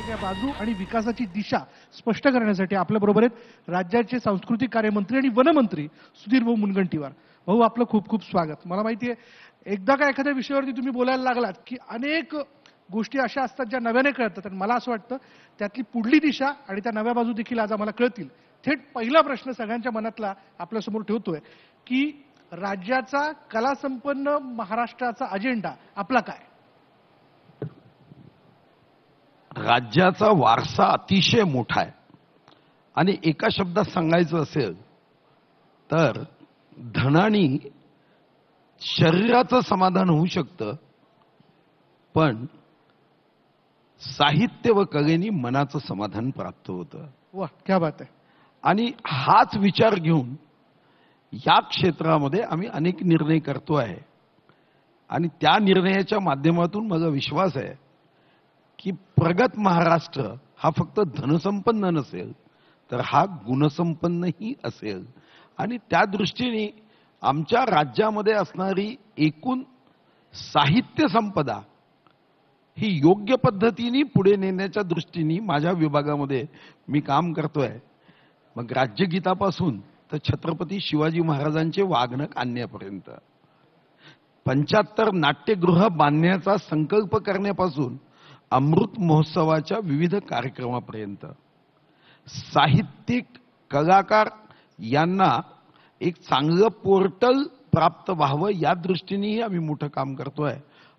सगळ्या बाजू आणि विकासाची दिशा स्पष्ट करण्यासाठी आपल्या बरोबर आहेत राज्याचे सांस्कृतिक कार्यमंत्री आणि वनमंत्री सुधीर भाऊ मुनगंटीवार. भाऊ, आपलं खूप खूप स्वागत. मला माहिती आहे एकदा का एखाद्या विषयावरती तुम्ही बोलायला लागलात की अनेक गोष्टी अशा असतात ज्या नव्याने कळतात आणि मला असं वाटतं त्यातली पुढली दिशा आणि त्या नव्या बाजू देखील आज आम्हाला कळतील. थेट पहिला प्रश्न सगळ्यांच्या मनातला आपल्यासमोर ठेवतोय की राज्याचा कलासंपन्न महाराष्ट्राचा अजेंडा आपला काय? राज्याचा वारसा अतिशय मोठा आहे आणि एका शब्दात सांगायचं असेल तर धनानी शरीराचं समाधान होऊ शकतं, पण साहित्य व कलेनी मनाचं समाधान प्राप्त होतं. वाह, क्या बात आहे. आणि हाच विचार घेऊन या क्षेत्रामध्ये आम्ही अनेक निर्णय करतो आहे आणि त्या निर्णयाच्या माध्यमातून माझा विश्वास आहे की प्रगत महाराष्ट्र हा फक्त धनसंपन्न नसेल तर हा गुणसंपन्नही असेल. आणि त्या दृष्टीने आमच्या राज्यामध्ये असणारी एकूण साहित्य संपदा ही योग्य पद्धतीने पुढे नेण्याच्या दृष्टीने माझ्या विभागामध्ये मी काम करतोय. मग राज्यगीतापासून तर छत्रपती शिवाजी महाराजांचे वाघनक आणण्यापर्यंत, 75 नाट्यगृह बांधण्याचा संकल्प करण्यापासून अमृत महोत्सवाच्या विविध कार्यक्रमापर्यंत, साहित्यिक कलाकार यांना एक चांगलं पोर्टल प्राप्त व्हावं या दृष्टीनेही आम्ही मोठं काम करतोय.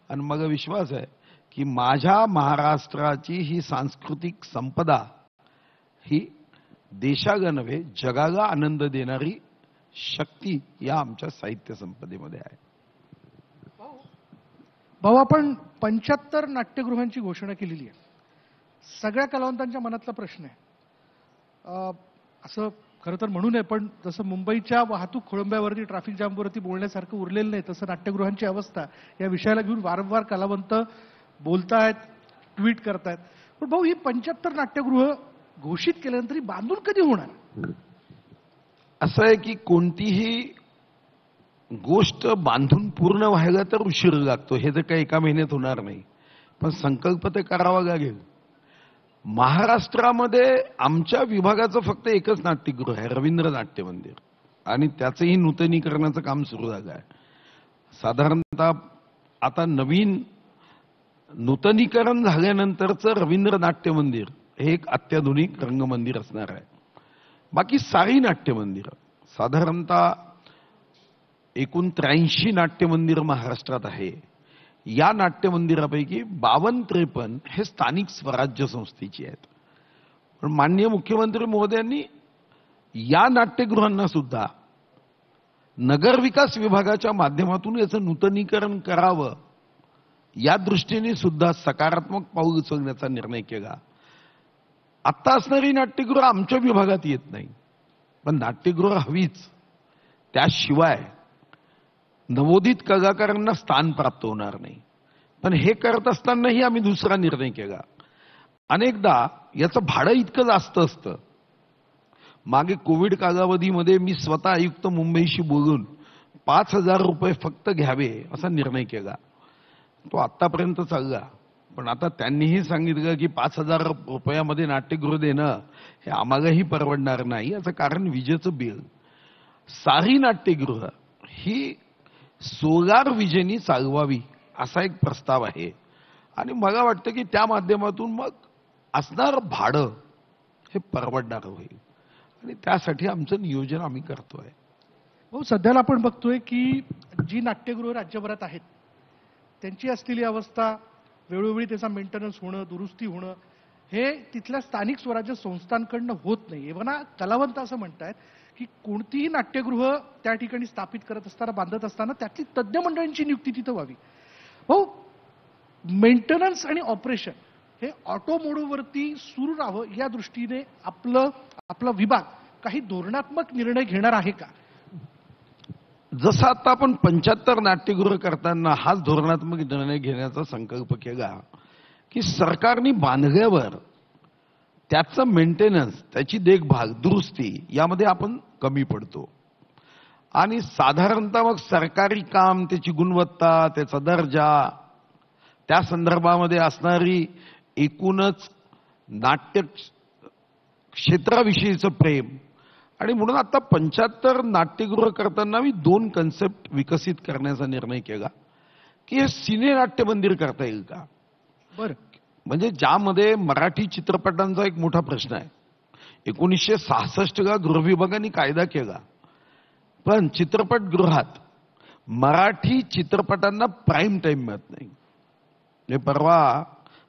आणि मला विश्वास आहे की माझ्या महाराष्ट्राची ही सांस्कृतिक संपदा ही देशाला नव्हे जगाला आनंद देणारी शक्ती या आमच्या साहित्य संपदेमध्ये आहे. भाऊ, आपण 75 नाट्यगृहांची घोषणा केलेली आहे. सगळ्या कलावंतांच्या मनातला प्रश्न आहे. असं खरं तर म्हणू नये, पण जसं मुंबईच्या वाहतूक खोळंब्यावरती ट्रॅफिक जामवरती बोलण्यासारखं उरलेलं नाही, तसं नाट्यगृहांची अवस्था या विषयाला घेऊन वारंवार कलावंत बोलतायत, ट्विट करतायत. पण भाऊ, ही 75 नाट्यगृह घोषित केल्यानंतर बांधून कधी होणार? असं आहे की कोणतीही गोष्ट बांधून पूर्ण व्हायला तर उशीर लागतो, हे तर काही एका महिन्यात होणार नाही, पण संकल्प तर करावा लागेल. महाराष्ट्रामध्ये आमच्या विभागाचं फक्त एकच नाट्यगृह आहे, रवींद्र नाट्य मंदिर, आणि त्याचंही नूतनीकरणाचं काम सुरू झालं आहे. साधारणतः आता नवीन नूतनीकरण झाल्यानंतरचं रवींद्र नाट्य मंदिर हे एक अत्याधुनिक रंगमंदिर असणार आहे. बाकी सारी नाट्यमंदिरं, साधारणतः एकूण 83 नाट्यमंदिरं महाराष्ट्रात आहे. या नाट्यमंदिरापैकी 52-53 हे स्थानिक स्वराज्य संस्थेची आहेत. पण माननीय मुख्यमंत्री महोदयांनी या नाट्यगृहांना सुद्धा नगरविकास विभागाच्या माध्यमातून याचं नूतनीकरण करावं या दृष्टीने सुद्धा सकारात्मक पाऊल उचलण्याचा निर्णय केला. आत्ता असणारी नाट्यगृह आमच्या विभागात येत नाही, पण नाट्यगृह हवीच. त्याशिवाय नवोदित कलाकारांना स्थान प्राप्त होणार नाही. पण हे करत असतानाही आम्ही दुसरा निर्णय केला. अनेकदा याचं भाडं इतकं जास्त असतं. मागे कोविड कालावधीमध्ये मी स्वतः आयुक्त मुंबईशी बोलून 5,000 रुपये फक्त घ्यावे असा निर्णय केला. तो आत्तापर्यंत चालला, पण आता त्यांनीही सांगितलं की 5,000 रुपयामध्ये नाट्यगृह देणं हे आम्हालाही परवडणार नाही. याचं कारण विजेचं बिल. सारी नाट्यगृह ही सोलार विजेनी चालवावी असा एक प्रस्ताव आहे आणि मला वाटतं की त्या माध्यमातून मग असणारं भाडं हे परवडणार होईल आणि त्यासाठी आमचं नियोजन आम्ही करतोय. भाऊ, सध्याला आपण बघतोय की जी नाट्यगृह राज्यभरात आहेत त्यांची असलेली अवस्था, वेळोवेळी त्याचा मेंटेनन्स होणं, दुरुस्ती होणं हे तिथल्या स्थानिक स्वराज्य संस्थांकडनं होत नाही. एव्हना कलावंत असं म्हणतायत की कोणतीही नाट्यगृह त्या ठिकाणी स्थापित करत असताना, बांधत असताना त्यातली तज्ज्ञ मंडळींची नियुक्ती तिथं व्हावी. भाऊ, मेंटेनन्स आणि ऑपरेशन हे ऑटो मोडवरती सुरू राहावं या दृष्टीने आपला विभाग काही धोरणात्मक निर्णय घेणार आहे का? जसं आता आपण 75 नाट्यगृह करताना हाच धोरणात्मक निर्णय घेण्याचा संकल्प केला की सरकारने बांधल्यावर त्याचं मेंटेनन्स, त्याची देखभाल, दुरुस्ती यामध्ये आपण कमी पडतो आणि साधारणतः मग सरकारी काम, त्याची गुणवत्ता, त्याचा दर्जा, त्या संदर्भामध्ये असणारी एकूणच नाट्य क्षेत्राविषयीचं प्रेम, आणि म्हणून आता 75 नाट्यगृह करताना मी 2 कन्सेप्ट विकसित करण्याचा निर्णय केला की हे सिने नाट्य मंदिर करता येईल का. बरं. म्हणजे ज्यामध्ये मराठी चित्रपटांचा एक मोठा प्रश्न आहे. 1966 का गृह विभागाने कायदा केला, पण चित्रपटगृहात मराठी चित्रपटांना प्राईम टाइम मिळत नाही. हे परवा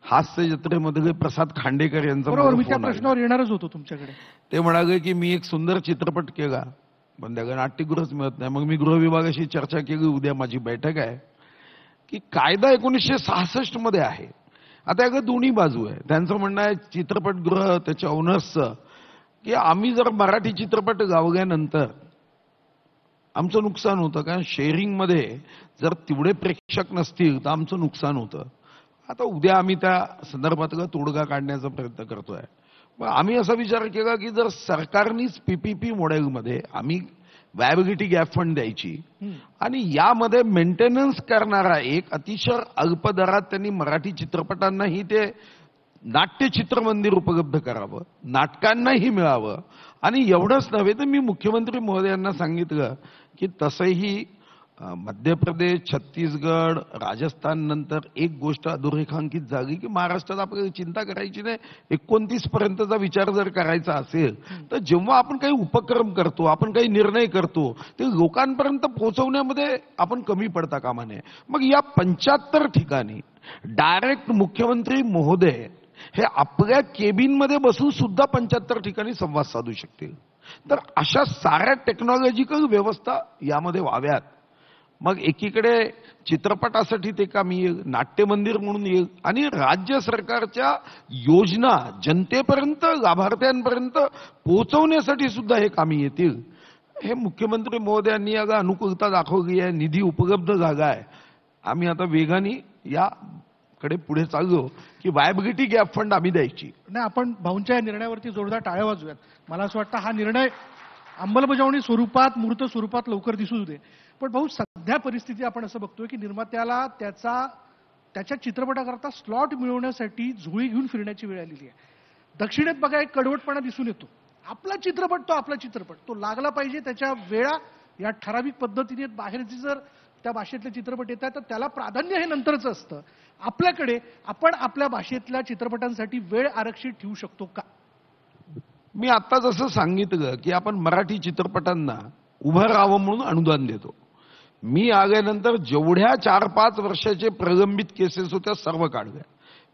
हास्य जत्रेमध्ये प्रसाद खांडेकर यांचा बरोबर, मी त्या फोन आला. प्रश्नावर येणारच होतो तुमच्याकडे. ते म्हणाले की मी एक सुंदर चित्रपट केला, पण त्याला नाट्यगृहच मिळत नाही. मग मी गृह विभागाशी चर्चा केली, उद्या माझी बैठक आहे, की कायदा 1966 मध्ये आहे. आता याकडे दोन्ही बाजू आहे. त्यांचं म्हणणं आहे चित्रपटगृह त्याच्या ओनर्सचं की आम्ही जर मराठी चित्रपट गावल्यानंतर आमचं नुकसान होतं, कारण शेअरिंगमध्ये जर तेवढे प्रेक्षक नसतील तर आमचं नुकसान होतं. आता उद्या आम्ही त्या संदर्भातला तोडगा काढण्याचा प्रयत्न करतोय. मग आम्ही असा विचार केला की जर सरकारनीच पीपीपी मॉडेलमध्ये आम्ही व्हायबिलिटी गॅप फंड द्यायची आणि यामध्ये मेंटेनन्स करणारा एक अतिशय अल्प दरात त्यांनी मराठी चित्रपटांनाही ते नाट्य चित्रमंदिर उपलब्ध करावं, नाटकांनाही मिळावं. आणि एवढंच नव्हे तर मी मुख्यमंत्री महोदयांना सांगितलं की तसंही मध्य प्रदेश, छत्तीसगड, राजस्थान नंतर एक गोष्ट अधोरेखांकित झाली की महाराष्ट्रात आपल्याला चिंता करायची नाही. 29 पर्यंतचा विचार जर करायचा असेल तर जेव्हा आपण काही उपक्रम करतो, आपण काही निर्णय करतो, ते लोकांपर्यंत पोहोचवण्यामध्ये आपण कमी पडता कामा नये. मग या 75 ठिकाणी डायरेक्ट मुख्यमंत्री महोदय हे आपल्या केबिनमध्ये बसून सुद्धा 75 ठिकाणी संवाद साधू शकतील. तर अशा साऱ्या टेक्नॉलॉजिकल व्यवस्था यामध्ये व्हाव्यात. मग एकीकडे चित्रपटासाठी ते काम येईल, नाट्यमंदिर म्हणून येईल, आणि राज्य सरकारच्या योजना जनतेपर्यंत, लाभार्थ्यांपर्यंत पोहोचवण्यासाठी सुद्धा हे कामी येतील. हे मुख्यमंत्री महोदयांनी याला अनुकूलता दाखवली आहे, निधी उपलब्ध झाला आहे. आम्ही आता वेगाने याकडे पुढे चाललो की व्हायबिलिटी गॅप फंड आम्ही द्यायची. नाही, आपण भाऊंच्या या निर्णयावरती जोरदार टाळ्या वाजूयात. मला असं वाटतं हा निर्णय अंमलबजावणी स्वरूपात, मूर्त स्वरूपात लवकर दिसू दे. पण भाऊ, सध्या परिस्थिती आपण असं बघतोय की निर्मात्याला त्याच्या चित्रपटाकरता स्लॉट मिळवण्यासाठी झोळी घेऊन फिरण्याची वेळ आलेली आहे. दक्षिणेत बघा एक कडवटपणा दिसून येतो. आपला चित्रपट तो लागला पाहिजे, त्याच्या वेळा या ठराविक पद्धतीने बाहेरची जर त्या भाषेतले चित्रपट येतात तर त्याला प्राधान्य हे नंतरच असतं. आपल्याकडे आपण आपल्या भाषेतल्या चित्रपटांसाठी वेळ आरक्षित ठेवू शकतो का? मी आता जसं सांगितलं की आपण मराठी चित्रपटांना उभं राहावं म्हणून अनुदान देतो. मी आल्यानंतर जेवढ्या 4-5 वर्षाचे प्रलंबित केसेस होत्या सर्व काढल्या.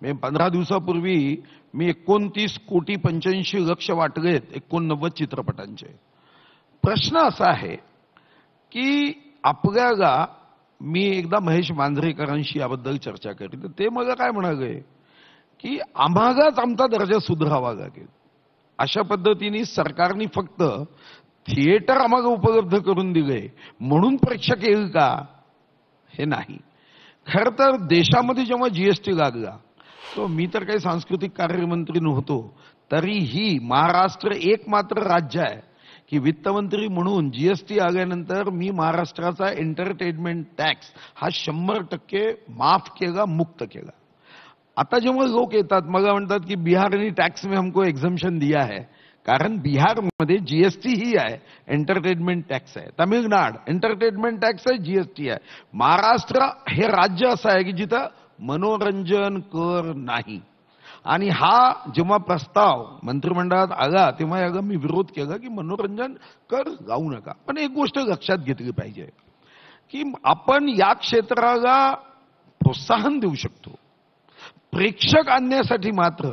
मी 15 दिवसापूर्वी मी 29 कोटी 85 लक्ष वाटलेत 89 चित्रपटांचे. प्रश्न असा आहे की आपल्याला, मी एकदा महेश मांजरेकरांशी याबद्दल चर्चा केली तर ते मला काय म्हणाले की आम्हालाच आमचा दर्जा सुधारावा लागेल. अशा पद्धतीने सरकारने फक्त थिएटर आम्हाला उपलब्ध करून दिले म्हणून प्रेक्षक येईल का? हे नाही. खरं तर देशामध्ये जेव्हा जीएसटी लागला, तो मी तर काही सांस्कृतिक कार्यमंत्री नव्हतो, तरीही महाराष्ट्र एकमात्र राज्य आहे की वित्तमंत्री म्हणून जीएसटी आल्यानंतर मी महाराष्ट्राचा एंटरटेनमेंट टॅक्स हा 100% माफ केला, मुक्त केला. आता जेव्हा लोक येतात मला म्हणतात की बिहारने टॅक्स में हमको एक्झम्पशन दिया है, कारण बिहारमध्ये जीएसटी ही आहे, एंटरटेनमेंट टॅक्स आहे. तामिळनाड एंटरटेनमेंट टॅक्स आहे, जीएसटी आहे. महाराष्ट्र हे राज्य असं आहे की जिथं मनोरंजन कर नाही. आणि हा जेव्हा प्रस्ताव मंत्रिमंडळात आला तेव्हा याला मी विरोध केला की मनोरंजन कर लावू नका. पण एक गोष्ट लक्षात घेतली पाहिजे की आपण या क्षेत्राला प्रोत्साहन देऊ शकतो. प्रेक्षक आणण्यासाठी मात्र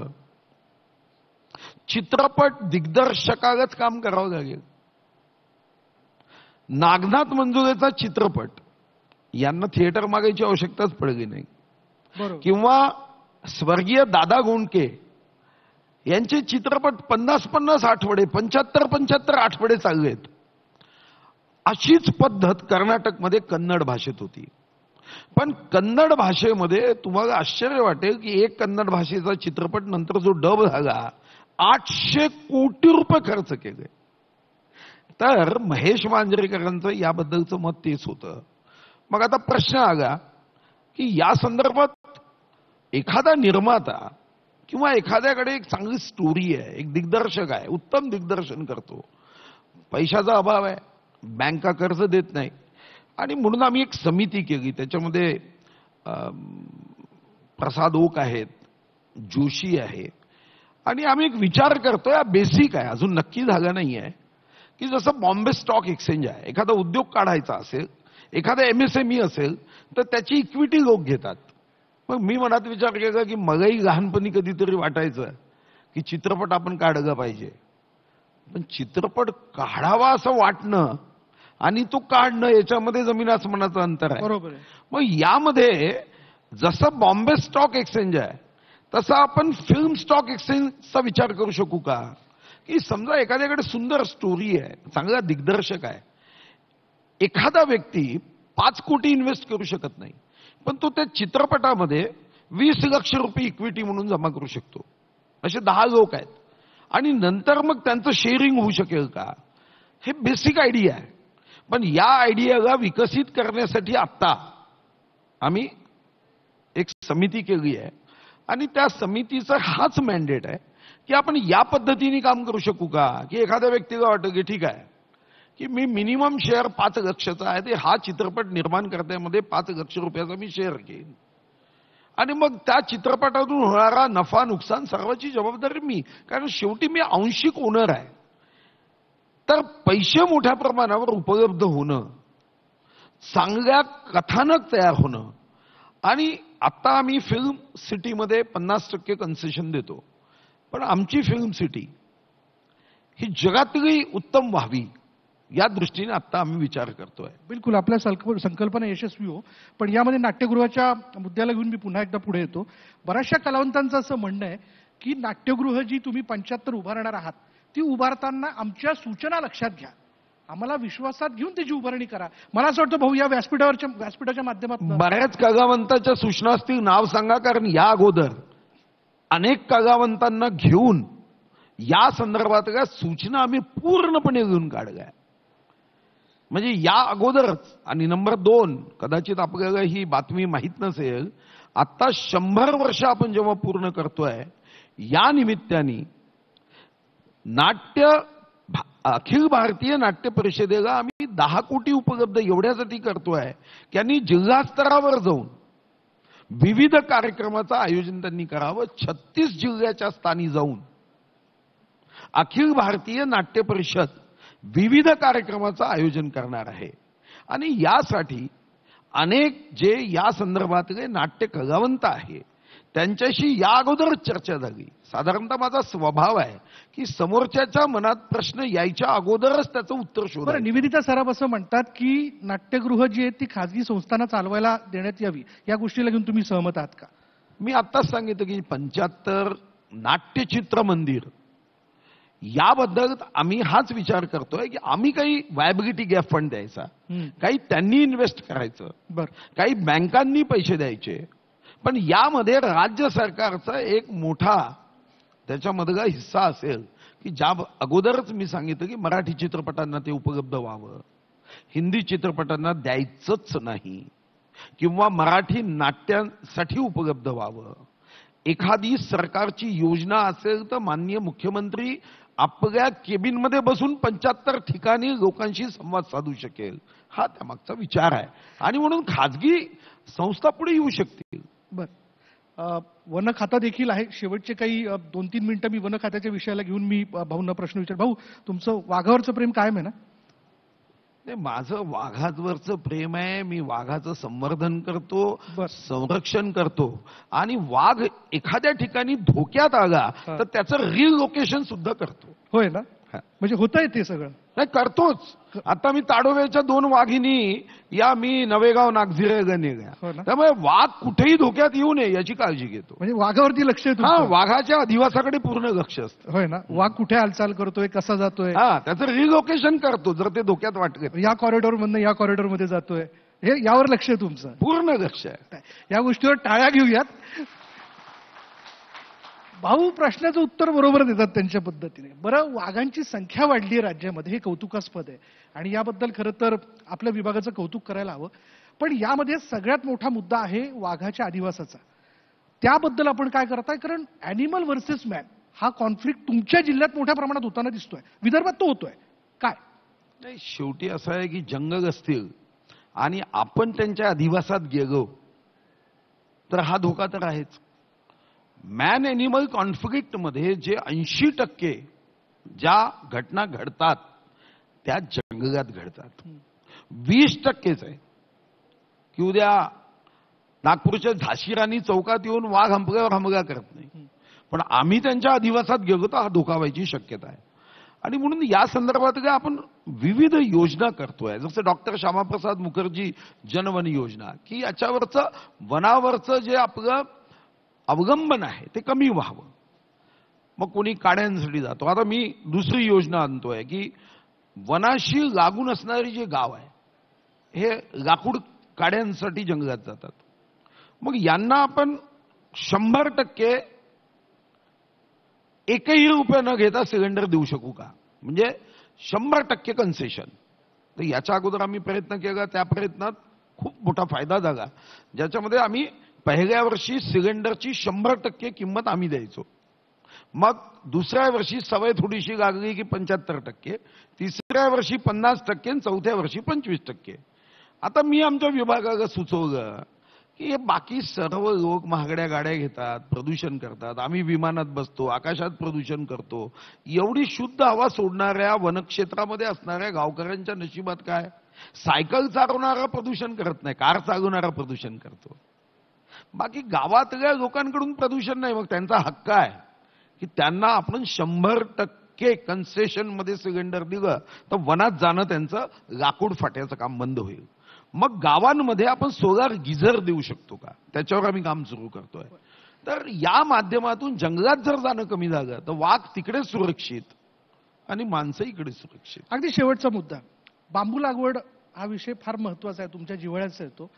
चित्रपट दिग्दर्शकालाच काम करावं लागेल. नागनाथ मंजुळेचा चित्रपट यांना थिएटर मागायची आवश्यकताच पडली नाही. किंवा स्वर्गीय दादा गोंडके यांचे चित्रपट 50-50 आठवडे, 75-75 आठवडे चाललेत. अशीच पद्धत कर्नाटकमध्ये कन्नड भाषेत होती. पण कन्नड भाषेमध्ये तुम्हाला आश्चर्य वाटेल की एक कन्नड भाषेचा चित्रपट नंतर जो डब झाला 800 कोटी रुपये खर्च केले. तर महेश मांजरेकरांचं याबद्दलचं मत तेच होतं. मग आता प्रश्न आला की या संदर्भात एखादा निर्माता किंवा एखाद्याकडे एक चांगली स्टोरी आहे, एक दिग्दर्शक आहे, उत्तम दिग्दर्शन करतो, पैशाचा अभाव आहे, बँका कर्ज देत नाही, आणि म्हणून आम्ही एक समिती केली. त्याच्यामध्ये प्रसाद ओक आहेत, जोशी आहे, आणि आम्ही एक विचार करतोय, बेसिक आहे, अजून नक्की झालं नाही आहे, की जसं बॉम्बे स्टॉक एक्सचेंज आहे, एखादा उद्योग काढायचा असेल, एखादा MSME असेल, तर त्याची इक्विटी लोक घेतात. मग मी मनात विचार केला की मलाही लहानपणी कधीतरी वाटायचं की चित्रपट आपण काढला पाहिजे, पण चित्रपट काढावा असं वाटणं आणि तो काढणं याच्यामध्ये जमीन आसमानाचं अंतर आहे. बरोबर आहे. मग यामध्ये जसं बॉम्बे स्टॉक एक्सचेंज आहे तसं आपण फिल्म स्टॉक एक्सचेंजचा विचार करू शकू का? की समजा एखाद्याकडे सुंदर स्टोरी आहे, चांगला दिग्दर्शक आहे, एखादा व्यक्ती 5 कोटी इन्व्हेस्ट करू शकत नाही, पण तो त्या चित्रपटामध्ये 20 लाख रुपये इक्विटी म्हणून जमा करू शकतो. असे 10 लोक आहेत, आणि नंतर मग त्यांचं शेअरिंग होऊ शकेल का? हे बेसिक आयडिया आहे. पण या आयडियाला विकसित करण्यासाठी आत्ता आम्ही एक समिती केली आहे, आणि त्या समितीचा हाच मॅन्डेट आहे की आपण या पद्धतीने काम करू शकू का? की एखाद्या व्यक्तीला वाटतं की ठीक आहे की मी मिनिमम शेअर 5 लाखाचा आहे, ते हा चित्रपट निर्माण करण्यामध्ये 5 लाख रुपयाचा मी शेअर घेईन, आणि मग त्या चित्रपटातून होणारा नफा नुकसान सर्वाची जबाबदारी मी, कारण शेवटी मी आंशिक ओनर आहे. तर पैसे मोठ्या प्रमाणावर उपलब्ध होणं, चांगल्या कथानक तयार होणं, आणि आता आम्ही फिल्म सिटीमध्ये 50% कन्सेशन देतो, पण आमची फिल्म सिटी ही जगातली उत्तम व्हावी या दृष्टीने आता आम्ही विचार करतोय. बिलकुल, आपल्या संकल्पना यशस्वी हो. पण यामध्ये नाट्यगृहाच्या मुद्द्याला घेऊन मी पुन्हा एकदा पुढे येतो. बऱ्याचशा कलावंतांचं असं म्हणणं आहे की नाट्यगृह जी तुम्ही 75 उभारणार आहात, ती उभारताना आमच्या सूचना लक्षात घ्या, आम्हाला विश्वासात घेऊन त्याची उभारणी करा. मला असं वाटतं भाऊ, या व्यासपीठाच्या माध्यमातून बऱ्याच कलावंताच्या सूचना असतील, नाव सांगा, कारण या अगोदर अनेक कलावंतांना घेऊन या संदर्भातल्या सूचना आम्ही पूर्णपणे घेऊन काढल्या. म्हणजे या अगोदरच. आणि नंबर 2, कदाचित आपल्याला ही बातमी माहीत नसेल, आता 100 वर्ष आपण जेव्हा पूर्ण करतोय, या निमित्ताने अखिल भारतीय नाट्य परिषदेला आम्ही 10 कोटी उपलब्ध एवढ्यासाठी करतोय की त्यांनी जिल्हा स्तरावर जाऊन विविध कार्यक्रमाचं आयोजन त्यांनी करावं. 36 जिल्ह्याच्या स्थानी जाऊन अखिल भारतीय नाट्य परिषद विविध कार्यक्रमाचं आयोजन करणार आहे, आणि यासाठी अनेक जे या संदर्भातले नाट्य कलावंत आहे त्यांच्याशी या अगोदरच चर्चा झाली. साधारणतः माझा स्वभाव आहे की समोरच्याच्या मनात प्रश्न यायच्या अगोदरच त्याचं उत्तर शोधायचं. निवेदिता सराफ असं म्हणतात की नाट्यगृह जी आहेत ती खाजगी संस्थांना चालवायला देण्यात यावी, या गोष्टीला घेऊन तुम्ही सहमत आहात का? मी आत्ताच सांगितलं की 75 नाट्यचित्र मंदिर याबद्दल आम्ही हाच विचार करतोय की आम्ही काही वायबिलिटी गॅप फंड द्यायचा, काही त्यांनी इन्व्हेस्ट करायचं, काही बँकांनी पैसे द्यायचे, पण यामध्ये राज्य सरकारचा एक मोठा त्याच्यामधला हिस्सा असेल की ज्या अगोदरच मी सांगितलं की मराठी चित्रपटांना ते उपलब्ध व्हावं, हिंदी चित्रपटांना द्यायचंच नाही, किंवा मराठी नाट्यांसाठी उपलब्ध व्हावं. एखादी सरकारची योजना असेल तर माननीय मुख्यमंत्री आपल्या केबिनमध्ये बसून 75 ठिकाणी लोकांशी संवाद साधू शकेल, हा त्यामागचा विचार आहे, आणि म्हणून खाजगी संस्था पुढे येऊ शकतील. बरं, वन खाता देखील आहे. शेवटचे काही 2-3 मिनिटं मी वन खात्याच्या विषयाला घेऊन मी भाऊंना प्रश्न विचार. भाऊ, तुमचं वाघावरचं प्रेम कायम आहे ना? नाही, माझं वाघावरचं प्रेम आहे. मी वाघाचं संवर्धन करतो, संरक्षण करतो, आणि वाघ एखाद्या ठिकाणी धोक्यात आला तर त्याचं रिलोकेशन सुद्धा करतो. होय ना? म्हणजे होतंय ते सगळं? नाही, करतोच. आता मी ताडोब्याच्या 2 वाघिणी या मी नवेगाव नागझिरे नेल्या, त्यामुळे वाघ कुठेही धोक्यात येऊ नये याची काळजी घेतो. म्हणजे वाघावरती लक्ष आहे? हा, वाघाच्या अधिवासाकडे पूर्ण लक्ष असतं. होय ना? वाघ कुठे हालचाल करतोय, कसा जातोय, हा, त्याचं रिलोकेशन करतो जर ते धोक्यात वाटत. या कॉरिडॉर मधनं या कॉरिडॉर मध्ये जातोय, हे यावर लक्ष आहे तुमचं? पूर्ण लक्ष आहे. या गोष्टीवर टाळ्या घेऊयात. भाऊ प्रश्नाचं उत्तर बरोबर देतात त्यांच्या पद्धतीने. बरं, वाघांची संख्या वाढली आहे राज्यामध्ये, हे कौतुकास्पद आहे, आणि याबद्दल खरं तर आपल्या विभागाचं कौतुक करायला हवं. पण यामध्ये सगळ्यात मोठा मुद्दा आहे वाघाच्या अधिवासाचा. त्याबद्दल आपण काय करताय? कारण अॅनिमल व्हर्सेस मॅन हा कॉन्फ्लिक्ट तुमच्या जिल्ह्यात मोठ्या प्रमाणात होताना दिसतोय, विदर्भात तो होतोय काय? नाही, शेवटी असं आहे की जंगल असतील आणि आपण त्यांच्या अधिवासात गेलो तर हा धोका तर आहेच. मॅन एनिमल कॉन्फ्लिक्टमध्ये जे 80% ज्या घटना घडतात त्या जंगलात घडतात. 20%च आहे की उद्या नागपूरच्या झाशीराणी चौकात येऊन वाघ हंपल्यावर हमला करत नाही, पण आम्ही त्यांच्या अधिवासात गेलो तर हा धोका व्हायची शक्यता आहे. आणि म्हणून या संदर्भात काय आपण विविध योजना करतोय, जसं डॉक्टर श्यामाप्रसाद मुखर्जी जनवन योजना, की याच्यावरचं वनावरचं जे आपलं अवलंबन आहे ते कमी व्हावं. मग कोणी काड्यांसाठी जातो. आता मी दुसरी योजना आणतोय की वनाशी लागून असणारी जे गाव आहे हे लाकूड काड्यांसाठी जंगलात जातात. मग यांना आपण 100% एकही रुपये न घेता सिलेंडर देऊ शकू का? म्हणजे 100% कन्सेशन. तर याच्या अगोदर आम्ही प्रयत्न केला, त्या प्रयत्नात खूप मोठा फायदा झाला, ज्याच्यामध्ये आम्ही पहिल्या वर्षी सिलेंडरची 100% किंमत आम्ही द्यायचो. मग दुसऱ्या वर्षी सवय थोडीशी लागली की 75%, तिसऱ्या वर्षी 50%, चौथ्या वर्षी 25%. आता मी आमच्या विभागाला सुचवलं की हे बाकी सर्व लोक महागड्या गाड्या घेतात, प्रदूषण करतात, आम्ही विमानात बसतो, आकाशात प्रदूषण करतो, एवढी शुद्ध हवा सोडणाऱ्या वनक्षेत्रामध्ये असणाऱ्या गावकऱ्यांच्या नशिबात काय? सायकल चालवणारा प्रदूषण करत नाही, कार चालवणारा प्रदूषण करतो. बाकी गावातल्या लोकांकडून प्रदूषण नाही. मग त्यांचा हक्क आहे की त्यांना आपण 100% कन्सेशन मध्ये सिलेंडर दिलं तर वनात जाणं त्यांचं लाकूड फाट्याचं काम बंद होईल. मग गावांमध्ये आपण सोलार गिझर देऊ शकतो का? त्याच्यावर आम्ही काम सुरू करतोय. तर या माध्यमातून जंगलात जर जाणं कमी झालं तर वाघ तिकडे सुरक्षित आणि माणसं इकडे सुरक्षित. अगदी शेवटचा मुद्दा, बांबू लागवड हा विषय फार महत्वाचा आहे, तुमच्या जिव्हाळ्याचा येतो.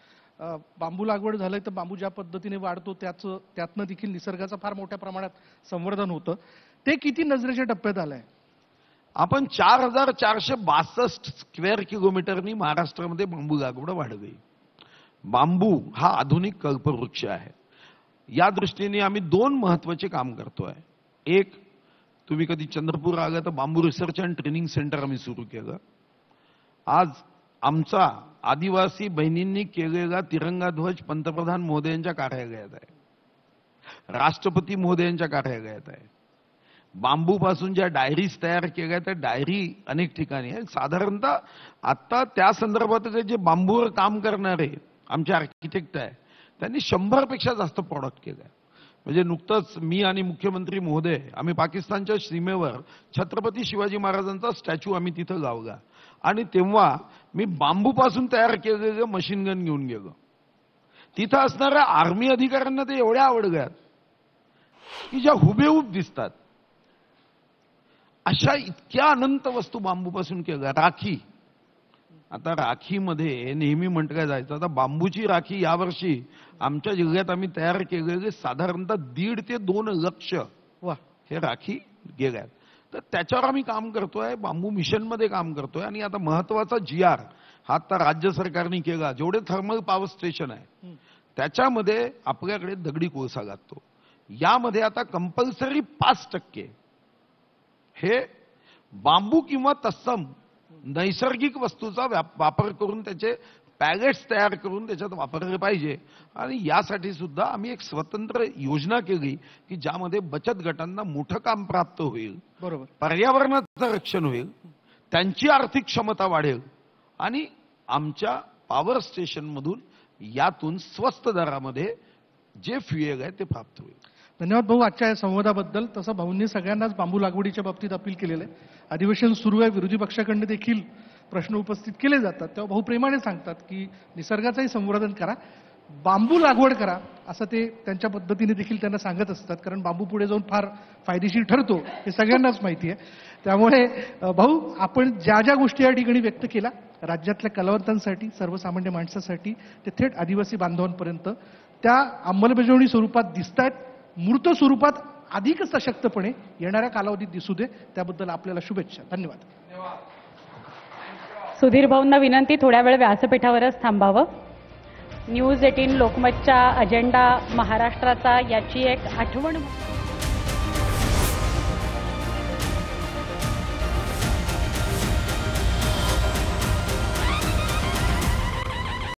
बांबू लागवड झालंय तर बांबू ज्या पद्धतीने वाढतो त्यातनं देखील निसर्गाचं फार मोठ्या प्रमाणात संवर्धन होतं. ते किती नजरेच्या टप्प्यात आलंय? आपण 4462 स्क्वेअर किलोमीटरनी महाराष्ट्रामध्ये बांबू लागवड वाढली. बांबू हा आधुनिक कल्पवृक्ष आहे. या दृष्टीने आम्ही 2 महत्वाचे काम करतोय. एक, तुम्ही कधी चंद्रपूर आला तर बांबू रिसर्च अँड ट्रेनिंग सेंटर आम्ही सुरू केलं. आज आमचा आदिवासी बहिणींनी केलेला तिरंगा ध्वज पंतप्रधान महोदयांच्या कार्यालयात आहे, राष्ट्रपती महोदयांच्या कार्यालयात आहे. बांबूपासून ज्या डायरीज तयार केल्या त्या डायरी अनेक ठिकाणी आहे. साधारणतः आता त्या संदर्भात जे बांबूवर काम करणारे आमचे आर्किटेक्ट आहे त्यांनी 100 पेक्षा जास्त प्रॉडक्ट केलं. म्हणजे नुकतंच मी आणि मुख्यमंत्री महोदय आम्ही पाकिस्तानच्या सीमेवर छत्रपती शिवाजी महाराजांचा स्टॅच्यू आम्ही तिथं लावला आणि तेव्हा मी बांबूपासून तयार केलेलं मशीन गन घेऊन गेलो. तिथं असणाऱ्या आर्मी अधिकाऱ्यांना ते एवढ्या आवडल्यात की ज्या हुबेहूब दिसतात. अशा इतक्या अनंत वस्तू बांबूपासून केल्या. राखी, आता राखीमध्ये नेहमी म्हटलं जायचं, आता बांबूची राखी यावर्षी आमच्या जिल्ह्यात आम्ही तयार केलेले साधारणतः 1.5 ते 2 लक्ष हे राखी गेल्यात. तर त्याच्यावर आम्ही काम करतोय, बांबू मिशनमध्ये काम करतोय. आणि आता महत्वाचा GR हा आता राज्य सरकारने केला. जेवढे थर्मल पॉवर स्टेशन आहे त्याच्यामध्ये आपल्याकडे दगडी कोळसा लागतो. यामध्ये आता कंपल्सरी 5% हे बांबू किंवा तत्सम नैसर्गिक वस्तूचा वापर करून त्याचे पॅलेट्स तयार करून त्याच्यात वापरले पाहिजे. आणि यासाठी सुद्धा आम्ही एक स्वतंत्र योजना केली की ज्यामध्ये बचत गटांना मोठं काम प्राप्त होईल, बरोबर, पर्यावरणाचं रक्षण होईल, त्यांची आर्थिक क्षमता वाढेल आणि आमच्या पॉवर स्टेशनमधून यातून स्वस्त दरामध्ये जे फ्युएल आहे ते प्राप्त होईल. धन्यवाद भाऊ आजच्या या संवादाबद्दल. तसं भाऊंनी सगळ्यांनाच बांबू लागवडीच्या बाबतीत अपील केलेलं आहे. अधिवेशन सुरू आहे, विरोधी पक्षाकडनं देखील प्रश्न उपस्थित केले जातात, तेव्हा भाऊ प्रेमाने सांगतात की निसर्गाचंही संवर्धन करा, बांबू लागवड करा, असं ते त्यांच्या पद्धतीने देखील त्यांना सांगत असतात. कारण बांबू पुढे जाऊन फार फायदेशीर ठरतो हे सगळ्यांनाच माहिती आहे. त्यामुळे भाऊ, आपण ज्या ज्या गोष्टी या ठिकाणी व्यक्त केल्या राज्यातल्या कलावंतांसाठी, सर्वसामान्य माणसासाठी ते थेट आदिवासी बांधवांपर्यंत त्या अंमलबजावणी स्वरूपात दिसत आहेत, मूर्त स्वरूपात अधिक सशक्तपणे येणाऱ्या कालावधीत दिसू दे. त्याबद्दल आपल्याला शुभेच्छा. धन्यवाद. सुधीर भाऊंना विनंती, थोड्या वेळ व्यासपीठावरच थांबावं. न्यूज 18 लोकमतचा अजेंडा महाराष्ट्राचा याची एक आठवण